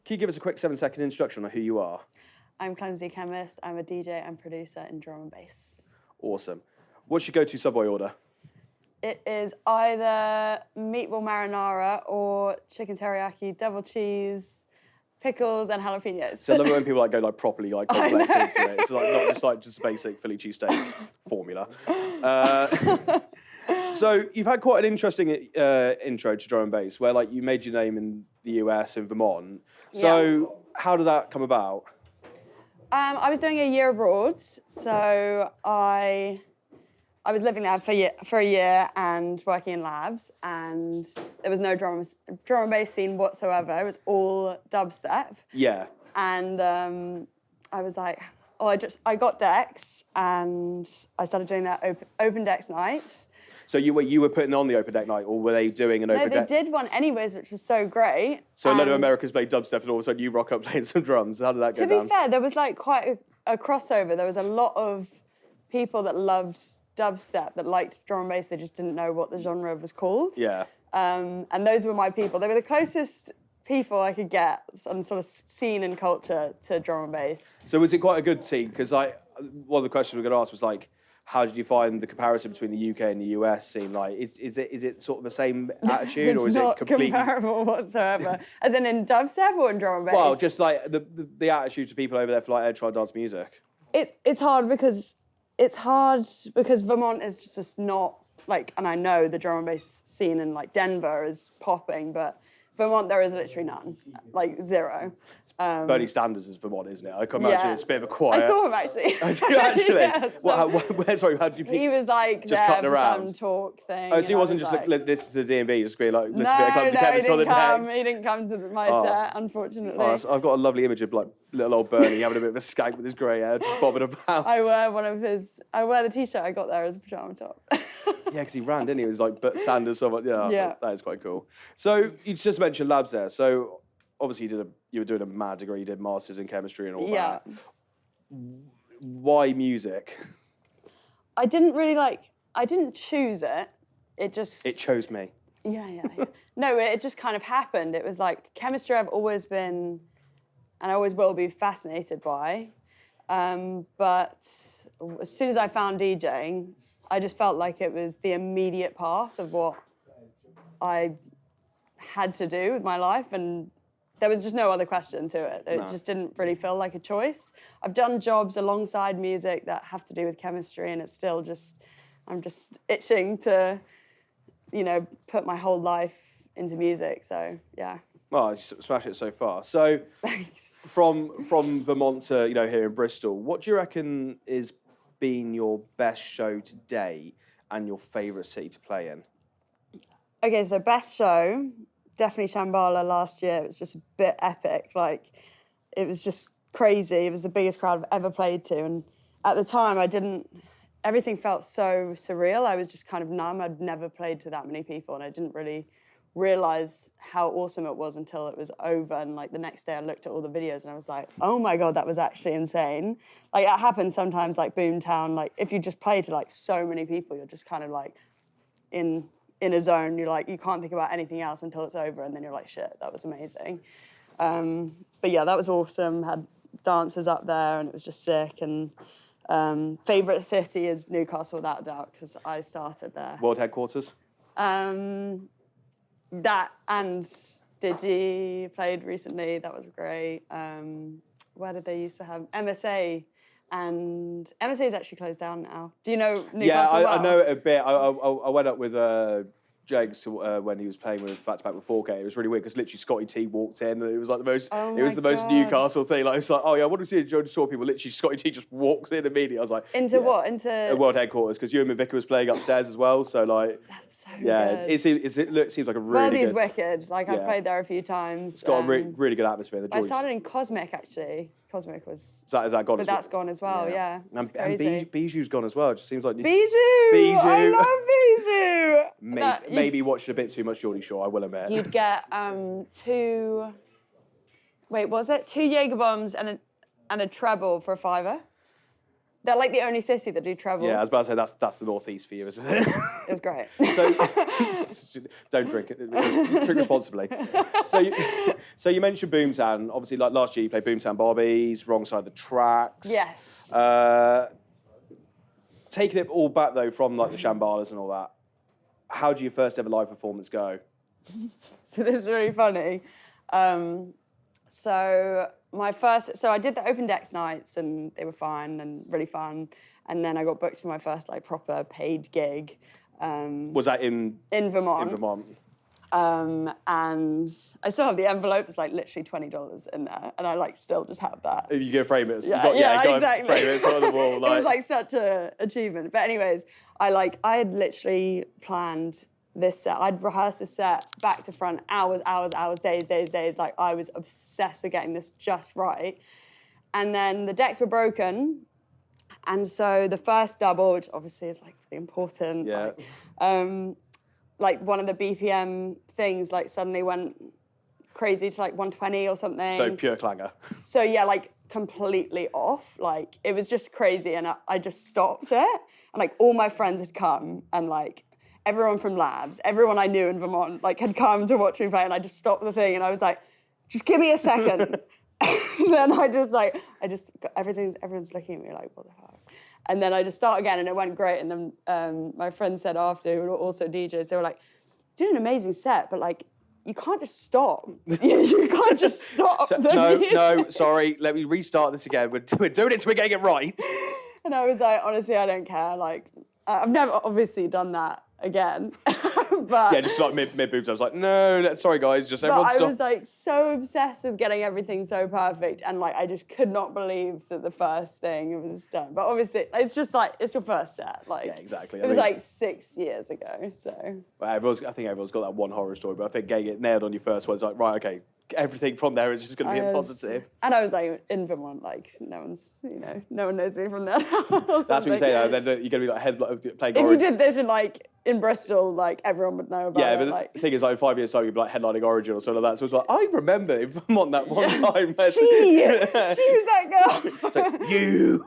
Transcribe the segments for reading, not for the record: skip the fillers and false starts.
Can you give us a quick 7-second introduction on who you are? I'm KlumzyKhemist. I'm a DJ and producer in drum and bass. Awesome. What's your go-to Subway order? It is either meatball marinara or chicken teriyaki, double cheese, pickles and jalapenos. So I love it when people go properly complex into it. It's not just basic Philly cheesesteak formula. So you've had quite an interesting intro to drum and bass, where you made your name in the US in Vermont. So how did that come about? I was doing a year abroad, so I was living there for a year and working in labs, and there was no drum and bass scene whatsoever. It was all dubstep. Yeah. And I was like, I got decks, and I started doing that open decks nights. So you were putting on the open deck night, or were they doing an open deck? No, they did one anyways, which was so great. So a lot of Americans played dubstep, and all of a sudden you rock up playing some drums. How did that go down? To be fair, there was quite a crossover. There was a lot of people that loved dubstep, that liked drum and bass. They just didn't know what the genre was called. Yeah. And those were my people. They were the closest people I could get, some sort of scene and culture to drum and bass. So was it quite a good scene? Because one of the questions we were going to ask was how did you find the comparison between the UK and the US scene? Is it sort of the same attitude, or is it completely comparable whatsoever? As in dubstep or in drum and bass? Well, just the attitude to people over there for try dance music. It's hard because Vermont is just not and I know the drum and bass scene in Denver is popping, but Vermont there is literally none, zero. Bernie Sanders is Vermont, isn't it? I can imagine it's a bit of a quiet. I saw him actually. Did you actually? Yeah, Sorry, how did you think? He was just there cutting for around. some talk thing. Oh, so he wasn't just listening to the D&B, just being listen to a bit of No, KlumzyKhemist on the decks. he didn't come to my set, unfortunately. Oh, I've got a lovely image of little old Bernie having a bit of a skank with his grey hair, just bobbing about. I wear the t-shirt I got there as a pyjama top. Yeah, because he ran, didn't he? It was Sanders, so much. Yeah. That is quite cool. So you just mentioned labs there. So obviously you were doing a mad degree, you did masters in chemistry and all that. Why music? I didn't choose it. It chose me. Yeah. No, it just kind of happened. It was chemistry I've always been, and I always will be, fascinated by. But as soon as I found DJing, I just felt like it was the immediate path of what I had to do with my life, and there was just no other question to it. It just didn't really feel like a choice. I've done jobs alongside music that have to do with chemistry, and it's still I'm just itching to, put my whole life into music. So yeah. Well, you smashed it so far. So from Vermont to here in Bristol, what do you reckon is been your best show to date and your favourite city to play in? Okay, so best show, definitely Shambhala last year. It was just a bit epic. It was just crazy. It was the biggest crowd I've ever played to. And at the time, everything felt so surreal. I was just kind of numb. I'd never played to that many people, and I didn't really realize how awesome it was until it was over. And the next day I looked at all the videos and I was like, oh my God, that was actually insane. It happens sometimes, Boomtown, if you just play to so many people, you're just kind of in a zone. You're you can't think about anything else until it's over, and then you're like, shit, that was amazing. But yeah, that was awesome. Had dancers up there and it was just sick. And favorite city is Newcastle, without a doubt, because I started there. World headquarters? That and Digi played recently. That was great. Where did they used to have MSA? And MSA's actually closed down now. Do you know Newcastle well? I know it a bit. I went up with Jakes when he was playing with back to back with 4K. It was really weird because literally Scotty T walked in and it was the most. Oh it was the most Newcastle thing. It's oh yeah, I want to see a Joe saw people. Literally Scotty T just walks in immediately. I was like, into what? Into World headquarters, because Ewan McVicker was playing upstairs as well. So that's so good. It seems like a really Worldy's good. wicked. I've played there a few times. It's got a really good atmosphere. I started in Cosmic actually. Cosmic was. Is that gone? But that's gone as well. Yeah. And Bijou's gone as well. It just seems like Bijou. I love Bijou. Maybe watching a bit too much Geordie Shore, I will admit. You'd get two Jaeger bombs and a treble for a £5. They're like the only city that do trebles. Yeah, I was about to say that's the northeast for you, isn't it? It was great. So don't drink it. Drink responsibly. So you mentioned Boomtown. Obviously, like last year, you played Boomtown Barbies, wrong side of the tracks. Yes. Taking it all back though from like the Shambalas and all that. How did your first ever live performance go? So this is really funny. So I did the open decks nights and they were fine and really fun. And then I got booked for my first like proper paid gig. Was that in Vermont? In Vermont. And I still have the envelope. There's like literally $20 in there, and I like still just have that. If you can frame it, Yeah, exactly. Frame it, put it on the wall. It was like such an achievement. But anyways, I had literally planned this set. I'd rehearsed this set back to front, hours, days. Like I was obsessed with getting this just right. And then the decks were broken. And so the first double, which obviously is like really important. Yeah. Like one of the BPM things like suddenly went crazy to like 120 or something. So pure clanger. So yeah, like completely off. Like it was just crazy, and I just stopped it. And like all my friends had come, and like everyone from labs, everyone I knew in Vermont, like had come to watch me play, and I just stopped the thing, and I was like, just give me a second. And then everyone's looking at me like, what the fuck? And then I just start again, and it went great. And then my friends said after, who were also DJs, they were like, "Doing an amazing set, but like, you can't just stop. You can't just stop." No, sorry. Let me restart this again. We're doing it, so we're getting it right. And I was like, honestly, I don't care. Like, I've never obviously done that again. But yeah, just like mid boobs. I was like, no, sorry guys, just everyone stop. I was like so obsessed with getting everything so perfect, and like I just could not believe that the first thing was done. But obviously, it's just like it's your first set. Like yeah, exactly. It was like 6 years ago. So well, I think everyone's got that one horror story, but I think getting it nailed on your first one is like, right, okay, everything from there is just going to be a positive. And I was like in Vermont, like no one knows me from there. That's what you say. Then you're going to be like playing. If Origin. You did this in Bristol, like everyone would know about it. Yeah, but the thing is, like in 5 years' time, you'd be like headlining Origin or something like that. So it's like, I remember in Vermont that one time. She was that girl. It's like, you.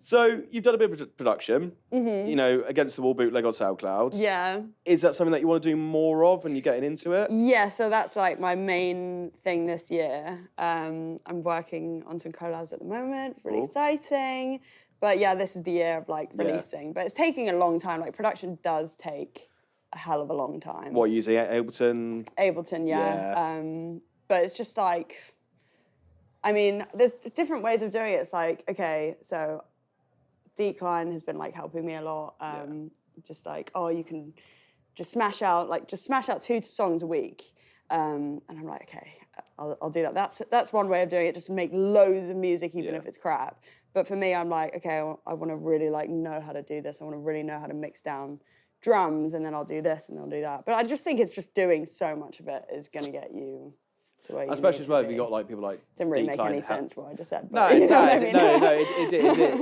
So you've done a bit of production, you know, Against the Wall bootleg on SoundCloud. Yeah. Is that something that you want to do more of and you're getting into it? Yeah, so that's like my main thing this year. I'm working on some collabs at the moment, really exciting. But yeah, this is the year of like releasing. Yeah. But it's taking a long time. Like production does take a hell of a long time. What, using Ableton? Ableton, yeah. But it's just like, I mean, there's different ways of doing it. It's like, okay, so Decline has been like helping me a lot. Just like, oh, you can just smash out 2 songs a week. And I'm like, okay, I'll do that. That's one way of doing it, just make loads of music, even if it's crap. But for me, I'm like, okay, I want to really like know how to do this. I want to really know how to mix down drums, and then I'll do this and I'll do that. But I just think it's just doing so much of it is going to get you to where you especially as well if you got like people like didn't really make any sense what I just said. But it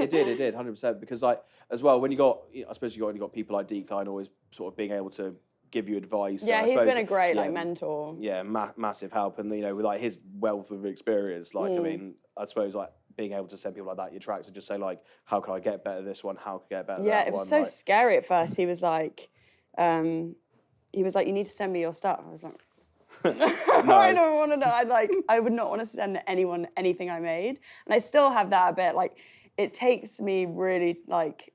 did 100%, because like as well when you got, I suppose you got people like Decline always sort of being able to give you advice. Yeah, he's been a great like mentor. Yeah, massive help, and you know with like his wealth of experience, like I mean, I suppose like being able to send people like that your tracks and just say like, how can I get better this one? How can I get better that one? Yeah, it was so scary at first. He was like, you need to send me your stuff. I was like, no. I don't want to know. I would not want to send anyone anything I made. And I still have that a bit. Like, it takes me really like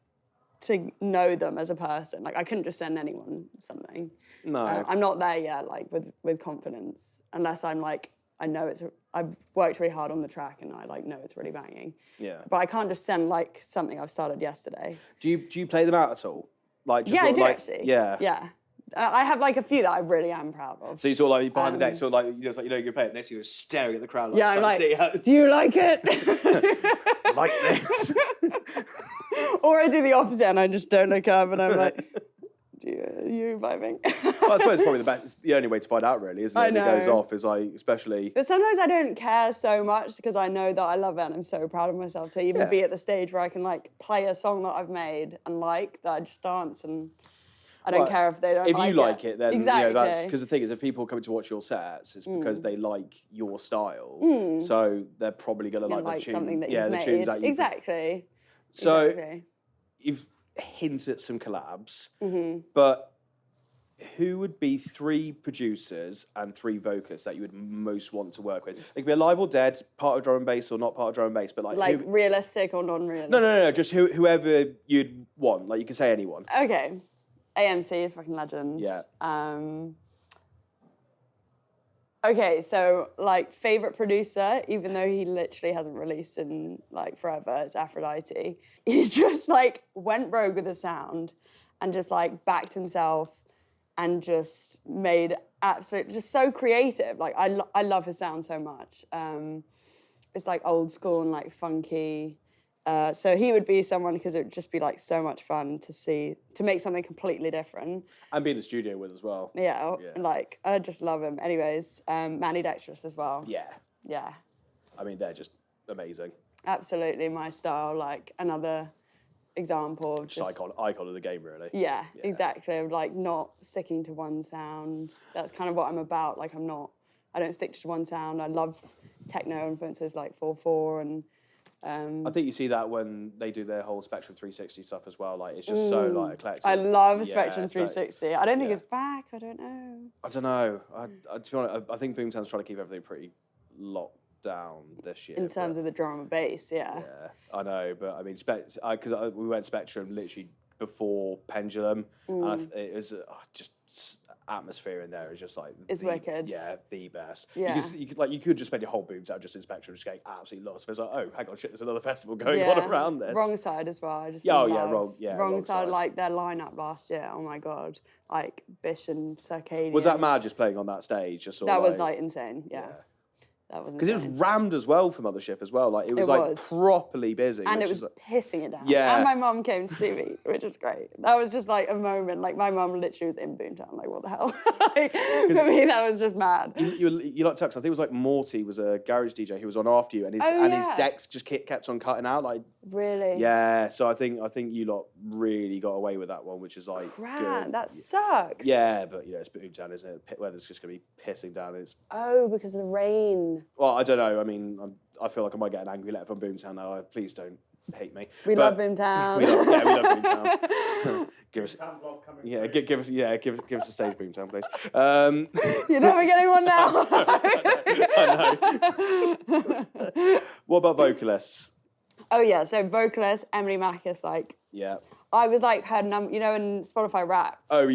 to know them as a person. Like, I couldn't just send anyone something. No. I'm not there yet, like with confidence, unless I'm like, I know I've worked really hard on the track and I like know it's really banging. Yeah. But I can't just send like something I've started yesterday. Do you play them out at all? Like just yeah, sort I of do like, actually. Yeah. Yeah. I have like a few that I really am proud of. So you sort of like behind the deck, so like you know you're playing this, you're staring at the crowd. Like, yeah, I'm like, do you like it? Like this. Or I do the opposite and I just don't look up and I'm like, you vibing? Well, I suppose it's probably the only way to find out, really, isn't it? I know. It goes off is like, especially. But sometimes I don't care so much because I know that I love it and I'm so proud of myself to even be at the stage where I can like play a song that I've made and like that I just dance and. I don't care if they don't if like it. you like it, then exactly. that's because the thing is, if people come to watch your sets, it's because they like your style. So they're probably going to like the tune, something that the you've made. tunes that you Exactly. So exactly. you've hinted at some collabs, Mm-hmm. but who would be 3 producers and 3 vocalists that you would most want to work with? They could be alive or dead, part of drum and bass or not part of drum and bass, but like realistic or non-realistic? No, just whoever you'd want. Like you can say anyone. Okay. AMC is fucking legend. Yeah. Okay, so like favorite producer, even though he literally hasn't released in like forever, it's Aphrodite. He just like went rogue with the sound and just like backed himself and just made just so creative. Like I love his sound so much. It's like old school and like funky. So he would be someone because it would just be like so much fun to make something completely different. And be in the studio with as well. Yeah, like I just love him. Anyways, Manny Dexterous as well. Yeah. Yeah. I mean, they're just amazing. Absolutely my style, like another example of just icon of the game, really. Yeah, exactly. Of like not sticking to one sound. That's kind of what I'm about. Like I don't stick to one sound. I love techno influences like 4/4 and I think you see that when they do their whole Spectrum 360 stuff as well. Like it's just so like eclectic. I love Spectrum 360. I don't think it's back. I don't know. I don't know. To be honest, I think Boomtown's trying to keep everything pretty locked down this year. In terms of the drum and bass, yeah. Yeah, I know, but I mean, because we went Spectrum literally before Pendulum, and it was just atmosphere in there is just like it's wicked. Yeah, the best. Yeah. You could just spend your whole Boomtown just in Spectrum, just getting absolutely lost. But it's like, oh, hang on, shit, there's another festival going on around this. Wrong Side as well. I just Wrong Side. Like their lineup last year. Oh my god, like Bish and Circadian. Was that mad just playing on that stage? Just that was like insane. Yeah. That was because it was rammed as well for Mothership as well. Like it was properly busy, and it was pissing it down. Yeah, and my mum came to see me, which was great. That was just like a moment. Like my mum literally was in Boomtown. Like what the hell? Like, for me, that was just mad. You like text. I think it was like Morty was a garage DJ who was on after you, and his decks just kept on cutting out. Like really? Yeah. So I think you lot really got away with that one, which is like good. That sucks. Yeah, but it's Boomtown, isn't it? Weather's just gonna be pissing down. Because of the rain. Well, I don't know. I mean, I feel like I might get an angry letter from Boomtown now. Please don't hate me. We love Boomtown. We love Boomtown. Give us a stage, Boomtown, please. You're never getting one now. I know. What about vocalists? Oh yeah, so vocalist Emily Mackis, like. Yeah. I was like her in Spotify Wrapped. Oh,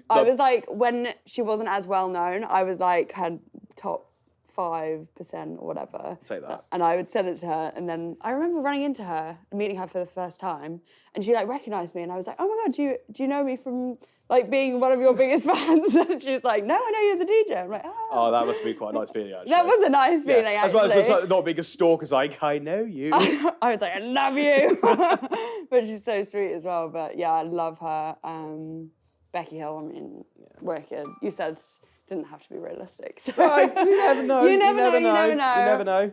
I was like when she wasn't as well known. I was like her top 5% or whatever. Take that. And I would send it to her, and then I remember running into her and meeting her for the first time, and she like recognized me, and I was like, oh my god, do you know me from like being one of your biggest fans? And she's like, no, I know you as a DJ. I'm like, oh, that must be quite a nice feeling actually. That was a nice feeling actually. As well as just like, not being a stalker, like I know you. I was like, I love you. But she's so sweet as well. But yeah, I love her. Becky Hill, I mean, wicked. You said didn't have to be realistic. So. You never know. You never know.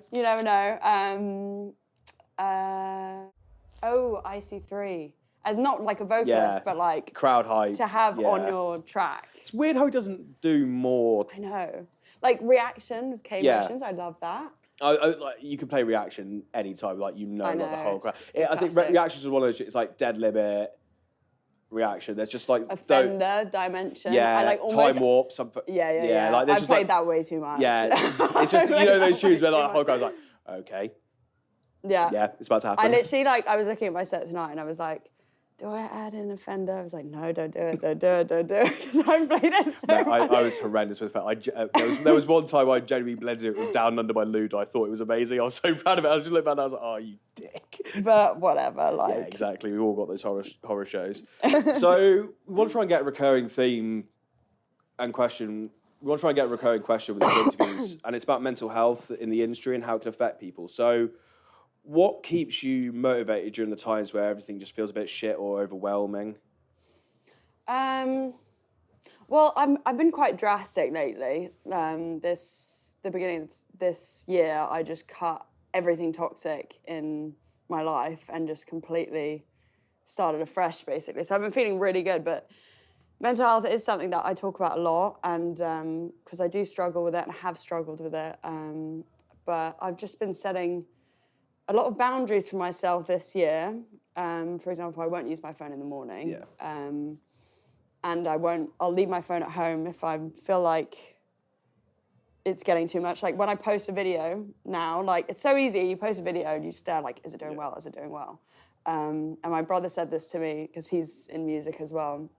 IC3. As not like a vocalist, but like crowd hype to have on your track. It's weird how he doesn't do more. I know. Like Reaction with K Motions, I love that. Like you can play Reaction anytime, like like the whole crowd. I think Reactions is one of those. It's like Dead Limit, Reaction. There's just like Offender, Dimension. Yeah, I like almost, Time Warp. Yeah. Like, I've played that way too much. Yeah, it's just those tunes where like the whole crowd's like, okay. Yeah, it's about to happen. I literally I was looking at my set tonight and I was like, do I add in Offender? I was like, no, don't do it, because I've played it so much. I was horrendous with it. There was one time I genuinely blended it with Down Under by Ludo. I thought it was amazing. I was so proud of it. I just looked back and I was like, oh, you dick. But whatever, like. Yeah, exactly. We've all got those horror shows. So we want to try and get a recurring theme and question. We want to try and get a recurring question with these interviews, and it's about mental health in the industry and how it can affect people. So what keeps you motivated during the times where everything just feels a bit shit or overwhelming? Well, I've been quite drastic lately. The beginning of this year, I just cut everything toxic in my life and just completely started afresh, basically. So I've been feeling really good, but mental health is something that I talk about a lot, and because I do struggle with it and have struggled with it. But I've just been setting a lot of boundaries for myself this year. For example, I won't use my phone in the morning. Yeah. And I'll leave my phone at home if I feel like it's getting too much. Like when I post a video now, like it's so easy, you post a video and you stare like, is it doing well? Is it doing well? And my brother said this to me because he's in music as well.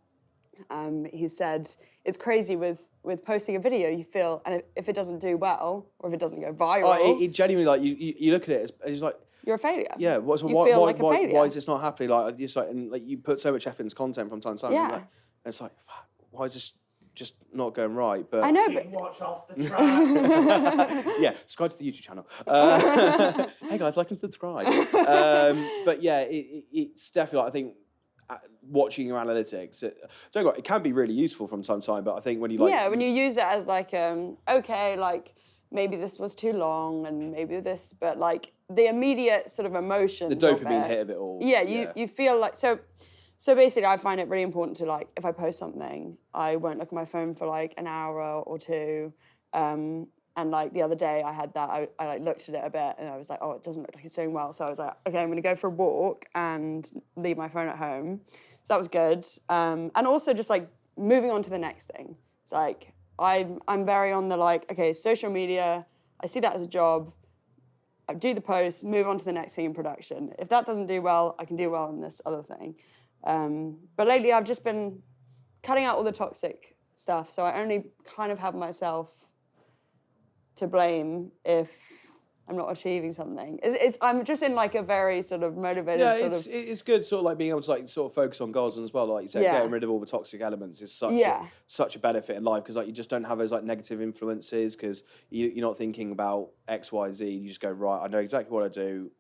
He said, it's crazy with posting a video, you feel, and if it doesn't do well, or if it doesn't go viral. Oh, it genuinely, like, you look at it, it's like, you're a failure. yeah, you feel like a failure. Why is this not happening? Like, just like, and like you put so much effort into content from time to time. Yeah. And it's like, fuck, why is this just not going right? But I know, Keep watch off the track. yeah, subscribe to the YouTube channel. Hey guys, like and subscribe. But yeah, it's definitely, like, I think, watching your analytics, don't go, it can be really useful from time to time, but I think when you when you use it as like, okay, like maybe this was too long and maybe this, but like the immediate sort of emotions, the dopamine hit of it all. Yeah, you feel like, so basically I find it really important to, like, if I post something, I won't look at my phone for like an hour or two. And like the other day I had that, I like looked at it a bit and I was like, oh, it doesn't look like it's doing well. So I was like, okay, I'm gonna go for a walk and leave my phone at home. So that was good. And also just like moving on to the next thing. It's like, I'm very on the like, okay, social media, I see that as a job. I do the post, move on to the next thing in production. If that doesn't do well, I can do well in this other thing. But lately I've just been cutting out all the toxic stuff. So I only kind of have myself to blame if I'm not achieving something. I'm just in like a very sort of motivated it's good sort of like being able to like sort of focus on goals as well. Like you said, getting rid of all the toxic elements is such a benefit in life, because like you just don't have those like negative influences, because you're not thinking about X, Y, Z. You just go, right, I know exactly what I do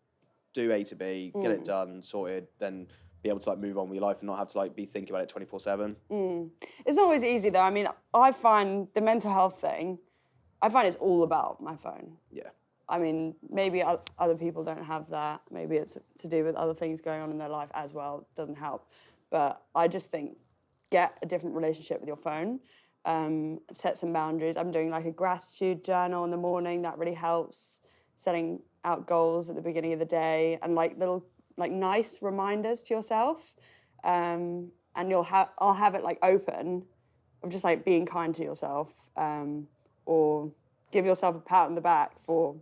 A to B, get it done, sorted, then be able to like move on with your life and not have to like be thinking about it 24/7. It's not always easy though. I mean, I find the mental health thing, I find it's all about my phone. Yeah. I mean, maybe other people don't have that. Maybe it's to do with other things going on in their life as well. It doesn't help. But I just think, get a different relationship with your phone. Set some boundaries. I'm doing like a gratitude journal in the morning. That really helps. Setting out goals at the beginning of the day and like little like nice reminders to yourself. And I'll have it like open of just like being kind to yourself, or give yourself a pat on the back for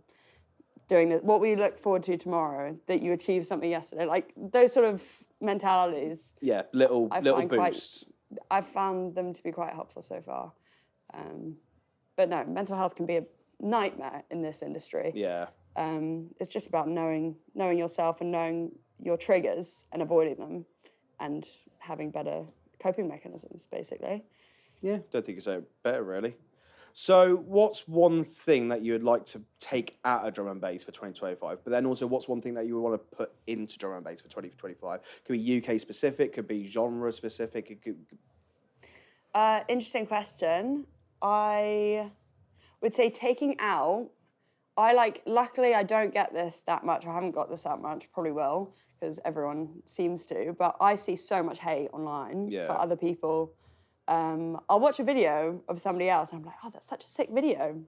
doing this. What will you look forward to tomorrow? That you achieved something yesterday. Like those sort of mentalities. Yeah, little boosts. I've found them to be quite helpful so far. But no, mental health can be a nightmare in this industry. Yeah. It's just about knowing yourself and knowing your triggers and avoiding them, and having better coping mechanisms, basically. Yeah, don't think it's any better, really. So what's one thing that you would like to take out of drum and bass for 2025? But then also, what's one thing that you would want to put into drum and bass for 2025? Could be UK specific, could be genre specific. It could... Interesting question. I would say taking out, luckily I don't get this that much. I haven't got this that much, probably will, because everyone seems to. But I see so much hate online for other people. I'll watch a video of somebody else and I'm like, oh, that's such a sick video.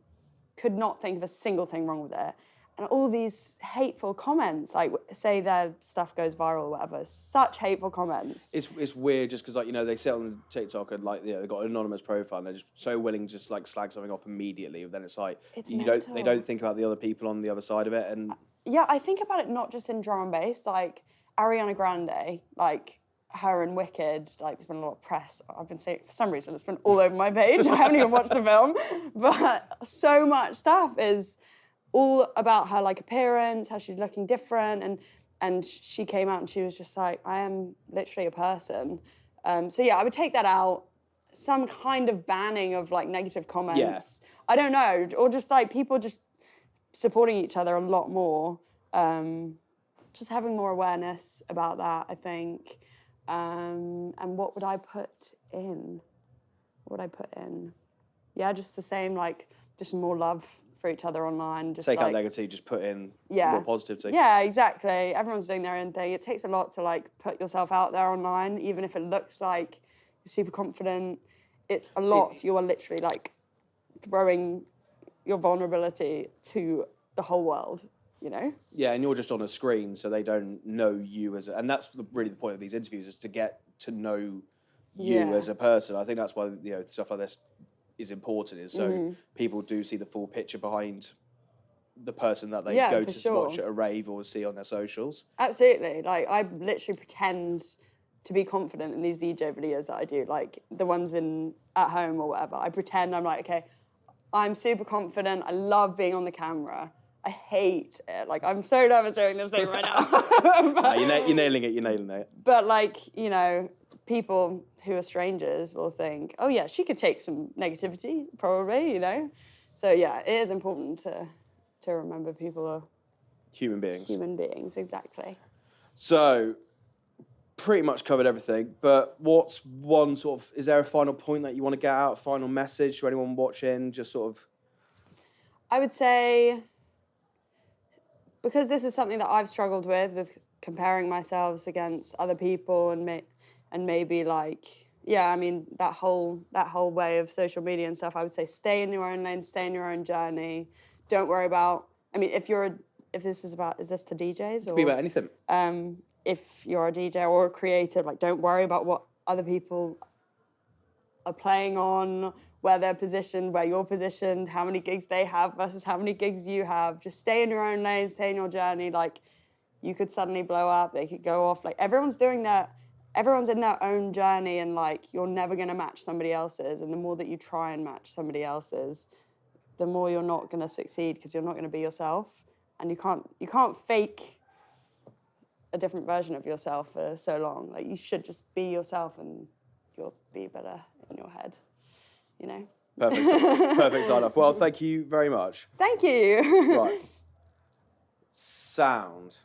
Could not think of a single thing wrong with it. And all these hateful comments, like say their stuff goes viral or whatever, such hateful comments. It's weird just because, like, you know, they sit on TikTok and, like, you know, they've got an anonymous profile and they're just so willing to just like slag something off immediately. But then it's like, they don't think about the other people on the other side of it. And yeah, I think about it not just in drum and bass, like Ariana Grande, like her and Wicked, like there's been a lot of press. I've been seeing, for some reason, it's been all over my page. I haven't even watched the film, but so much stuff is all about her like appearance, how she's looking different, and she came out and she was just like, I am literally a person. So yeah, I would take that out. Some kind of banning of like negative comments. Yeah. I don't know, or just like people just supporting each other a lot more. Just having more awareness about that, I think. And what would I put in? What would I put in? Yeah, just the same, like, just more love for each other online. Just take like, out negativity, just put in more positivity. Yeah, exactly. Everyone's doing their own thing. It takes a lot to, like, put yourself out there online, even if it looks like you're super confident. It's a lot. You are literally like throwing your vulnerability to the whole world, you know? Yeah, and you're just on a screen, so they don't know you as and that's really the point of these interviews, is to get to know you as a person. I think that's why, you know, stuff like this is important, is so people do see the full picture behind the person that they go to watch at a rave or see on their socials. Absolutely. Like, I literally pretend to be confident in these DJ videos that I do, like the ones at home or whatever. I pretend I'm like, okay, I'm super confident. I love being on the camera. I hate it. Like, I'm so nervous doing this thing right now. You're nailing it. But, like, you know, people who are strangers will think, oh, yeah, she could take some negativity, probably, you know? So, yeah, it is important to remember people are human beings. Human beings, exactly. So, pretty much covered everything, but what's one sort of, is there a final point that you want to get out, a final message to anyone watching, just sort of? I would say, because this is something that I've struggled with comparing myself against other people and maybe like, yeah, I mean, that whole way of social media and stuff, I would say stay in your own lane, stay in your own journey. Don't worry about, I mean, is this to DJs? It could be about anything. If you're a DJ or a creative, like, don't worry about what other people are playing on, where they're positioned, where you're positioned, how many gigs they have versus how many gigs you have. Just stay in your own lane, stay in your journey. Like, you could suddenly blow up, they could go off. Like, everyone's in their own journey, and like, you're never gonna match somebody else's. And the more that you try and match somebody else's, the more you're not gonna succeed, because you're not gonna be yourself. And you can't fake a different version of yourself for so long. Like, you should just be yourself and you'll be better in your head, you know? Perfect sign off. Well, thank you very much. Thank you. Right. Sound.